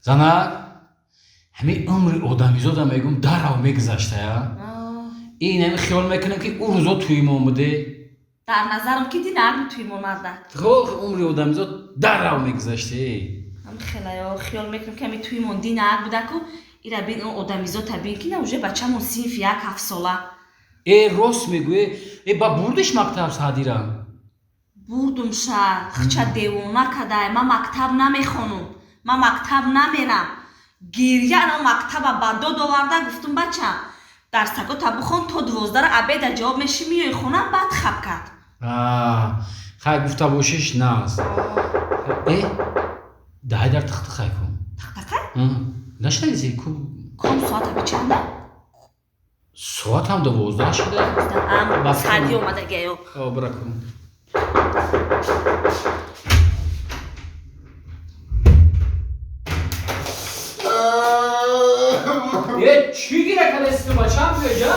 занак ҳамин умри одамизода мегӯм дарав мегузаштая. ин ҳамин хиёл мекунем ки ӯ рӯзо туимон буде. дар назарам ки динак туимон марда. умри одамизод дарав мегузаште. хелаё хиёл мекунем ки ҳамин туимон динак буда ку ира бин одамизод табин ки на уже бачамон синфи 1-7 сола. Рост мегӯе. Ба бурдиш мактаб Саъдира? Бурдум ша хча девона кадай ман мактаб намехонум. Ман мактаб намерам. Гирья ана мактаба ба дод оварда гуфтум бачам дарсагота бихон то 12 абеда ҷавоб меши миёи хона баъд хаб кард. хай гуфта бошиш наст. даҳай дар тахтақай кун. Тахтақай? Нашнавизе ку? Ком соат аби чанда? Соатам 12 шуда. Саъди омадагиё. Бира кун. چی گیره کدستی بچم بیا جا؟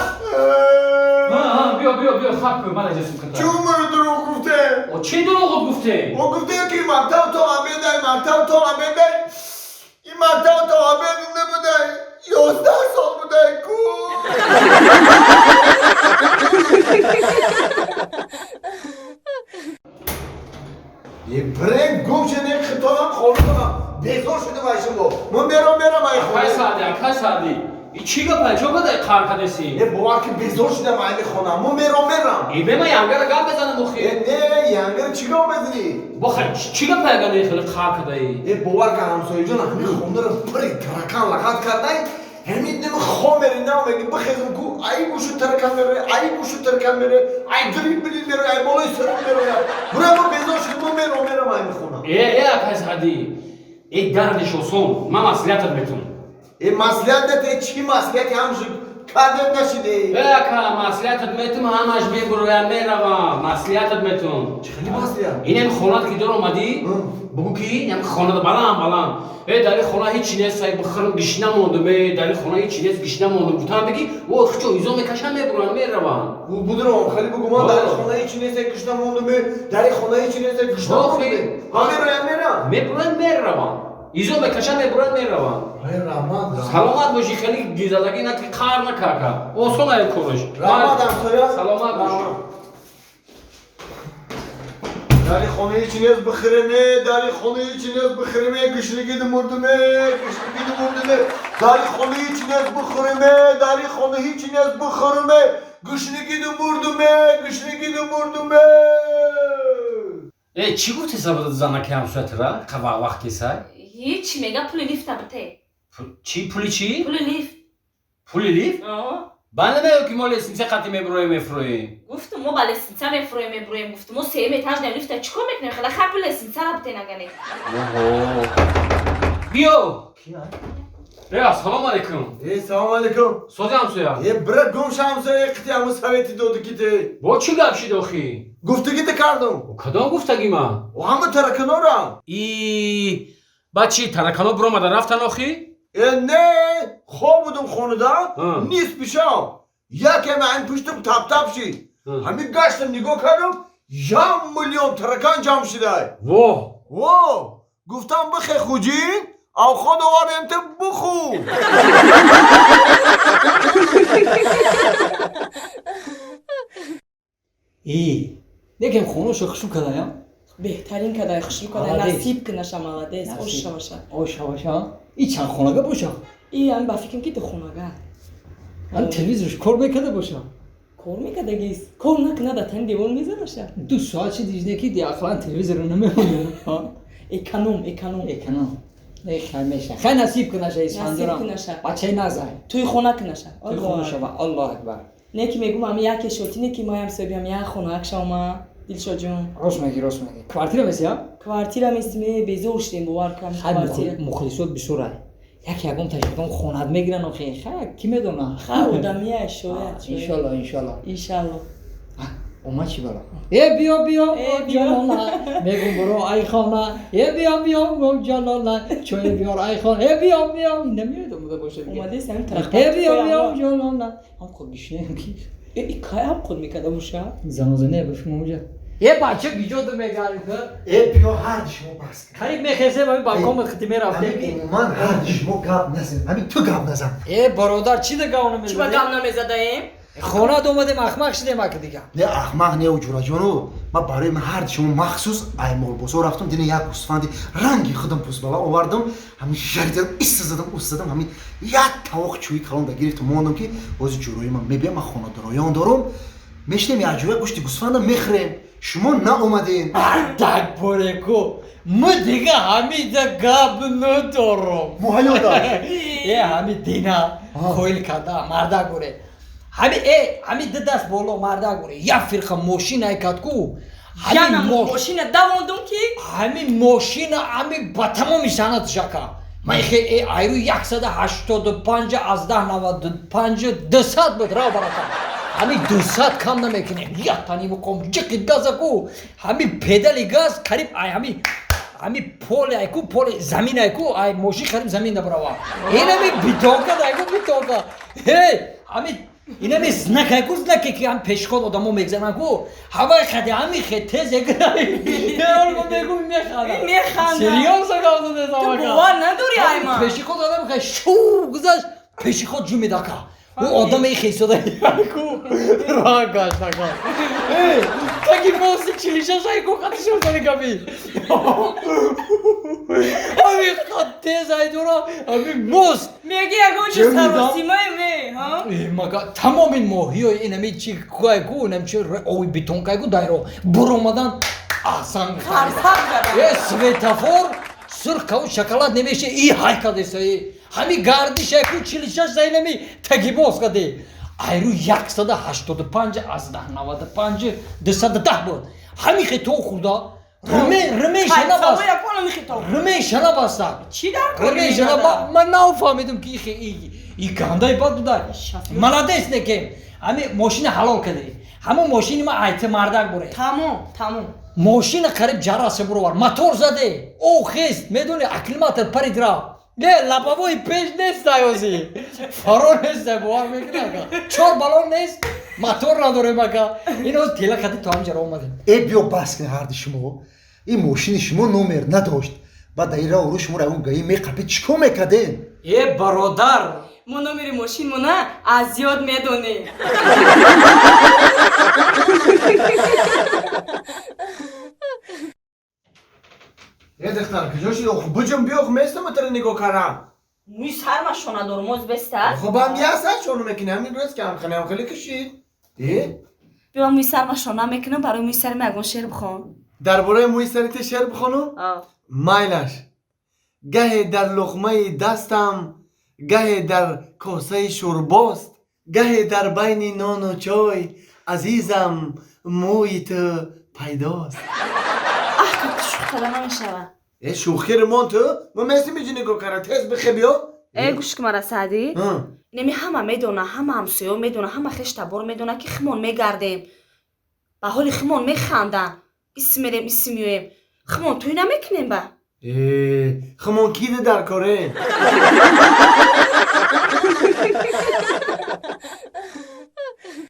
بیا خب کن من اجازه کن. چی عمر دروغ گفته؟ چی دروغ گفته؟ او گفته که مکتب تو آمده این مکتب تو آمده نبوده 11 سال بوده کو یه برنگ گم شده خطابم خورو کنم بیزار شده بایشم با من برم ای خونه کای سادی چی گپه چه بده کار کدسی یه باور که بیزار شده ای خونه من برم ای به من یانگر گام بزنم مخی نه یانگر چی گام بزنی بخیر چی گپه گلی خیلی کار کدی یه باور که همسایه جان همین خونه رو پری ترکان لغت کرده همین نمی خامری نمیگی بخیزم کو ای گوشو ترکان میره ای گریب میره ای بالای سرم میره برای من بیزار شده من برم ای خونه کای سادی ای دردش اصول من مسئولیتت میتونم این مسئولیت نته چی مسئولیتی همشون کردم نشده که مسئولیتت میتونم همش میروم مسئولیتت میتونم چخیلی مسئولیت این خونت که دور اومدی بگو که این خونه بلند در این خونه هیچی نیست بخرم گیش نموندم در این خونه هیچی نیست گیش نموندم گفتم بگی او خچو ایزو میکشم میروم بودم خیلی بگو من در این خونه هیچی نیست گیش نموندم در این خونه هیچی نیست گیش نموندم میروم ایزو میکشم میروم سلامت باشی خیلی گیزدگی نکی کار نکاکا اوسون ای کورش رحمت همسایه سلامت باشی در این خونه هیچی نیست بخرمه در این خونه هیچی نیست بخرمه گشنگی دمردمه در این خونه هیچی نیست بخرمه در این خونه هیچی نیست بخرمه گشنگی دمردمه چی گفتی زنکی همسایت را؟ قوا وقتی سای؟ هیچ میگه پول لیفت بته چی پولی چی؟ پول لیفت پولی لیفت؟ بنده میگه که ما لیسنسه قطعی میفرویم گفتم ما با لیسنسه میفرویم گفتم ما 3 ایتاژ در لیفت چیکار میکنیم خیلی خراب لیسنسه را بته نگنه بیا سلام علیکم سلام علیکم سوزی همسویا یه برد گمش همسایه قطعی همو سویتی داده کیته با چی گفشی داخی؟ گفتگی کردم کدام گفتگی من؟ و همه ترکنا را بچی ترکنا برو مدن رفتن آخی؟ نه خواب بودم خونه دا نیست پیشم یکم این پشتم تپ شید همین گشتم نگاه کردم 1 میلیون ترکان جمع شده واه گفتم بخی خوجین او خود آوریم تو بخو دیگه خونو شخشو کده یا؟ بهترین کدای خوشی کدای نصیب کنشم مالادیس اوشا باشه ای چند خونگه باشه؟ ای هم با فکرم که تو خونگه هم تلویزیونش کار میکده باشه؟ کار میکده گیس کار نکنه دا تن دیوان میزنه شه 2 ساعت چی دیجنه که دی اخلا تلویزیون رو نمیخونه اکنوم نه خیلی میشه خیلی نصیب کنشه ایسان دارم بچه نزای توی خونه کنشه توی خونه شما الله اکبر نه که میگم هم یک شوتی نه که ما هم سوی هم یک خونه اکشما دلشو جون راست میگی کوارتیر میسی ها؟ کوارتیر میسی بیزور شدیم باور کنم خیلی مخلصات بسوره یکم تشکیدون خونت میگیرن و خیلی کی میدونه آدمیه شاید انشالله اومد چی برا بیا جلالا میگم برو ای خانه بیا جلالا چوی بیار ای خانه بیا نمیدونم بوده باشه اومده سم طرف بیا جلالا هم خود گشنه کی ای کای هم خود میکده باشه زنازنه بفهم اونجا یه بچه بیجود میگاری که ای بیا هر شما بس کن خریب میخیزه من بالکن خدمه رفته من هر شما گپ نزن همین تو گپ نزن ای برادر چی دیگه اونو چی با میزنی؟ گم نمیزدیم؟ خونه دومدیم اخمق شدیم اگه دیگه نه احمق نه و جورا جانو من برای من هر شما مخصوص ایمال بوسو رفتم دیگه یک گوسفندی رنگی خودم پوست بالا آوردم همین شریدم ایست زدم استادم همین یک تاوق چوی کلام دا گرفت موندم که باز جوروی من میبیم من خونه درایان دارم میشنیم یک جوی گوشت گوسفندم میخریم شما نه اومدین اردک پرکو ما دیگه همیده گاب ندارم مهیا دار یه همی دینا خویل کده مرده گوره همی دست بالا مرده گوره یه فرق ماشین ایکد کو یعنی ماشین دواندم کی؟ همین ماشین همی با تمامی سند شکا من خیلی ایرو 185 از 1095 200 بود را برکن همین 200 کم نمیکنیم یا تانی بکن جکی گاز کو همین پدلی گاز قریب همین پول ایکو پول زمین ایکو ای ماشین قریب زمین نبروا این همین بیتوکا بیتوکا هی همین این همین زنک ایکو زنکی که هم پیشخود آدمو میگذارن کو هوای خدی همین خیلی تیز اگرایی یه رو بگو میخندم سریوس اگه داده تو باور نداری ایمان پیشخود آدم خیلی شو گذاشت پیشخود جو میداکا او آدم ای خیلی ساده یکو راه گاشت نکن تاکی موسی چلیشه شایی کو خطش بزنی کمی همین خط تیز های دورا همین موست میگی اگه چه سروسیمای می ها؟ مگه تمام این ماهی های این همی چی کوه کو نمیشه اوی بیتون که کو دایرو برو اومدن احسان خرساب زدن یه سویتافور سرخ و شکلات نمیشه ای های کده سایی همی گردش کو چلیشه سایلمی تگی باز کده ایرو 185 از 1095 210 بود همی خیلی تو خورده رمیش نباست رمیش نباست چی در کنی رمیش نباست من نفهمیدم که این گنده باد بوده ملادست نکیم همی ماشین حلال کده همون ماشین ما ایت مردک بوره تمام ماشین قریب جراس برو موتور زده او خیست میدونی اکلیماتر پرید را نه لبابوی پیش نیست دایوزی فرو نیست بوار میکنه چور بالون نیست موتور نداره مگه اینو تیلا کدی تو هم جرا اومده ای بیا بس کن هر شما این ماشین شما نمر نداشت بعد دایره رو شما رو اون گایی میقپی چیکار میکردین ای برادر ما نمیری ماشین مونه از یاد میدونی یه دختر کجا شد خب بجم بیا خب میستم تر نگاه کردم موی سرما شونه درموز بسته خب هم یه ساعت شونو میکنه همین روز که هم خیلی خیلی کشید بیا موی سرما شونه میکنم برای موی سرم اگون شعر بخون درباره موی سریت شعر بخونم مایلش گه در لقمه دستم گه در کاسه شورباست گه در بین نان و چای عزیزم موی تو پیداست که شوخ کلمه میشوه ای شوخی رمان تو؟ ما مثل میجی نگاه کرد تیز بخی بیا ای گوش که مرا سعدی نمی همه میدونه همه همسایه میدونه همه خشتبار میدونه که خمون میگردیم به حال خمون میخندن اسم میریم اسم میویم خمون توی نمیکنیم با خمون کیده در کاره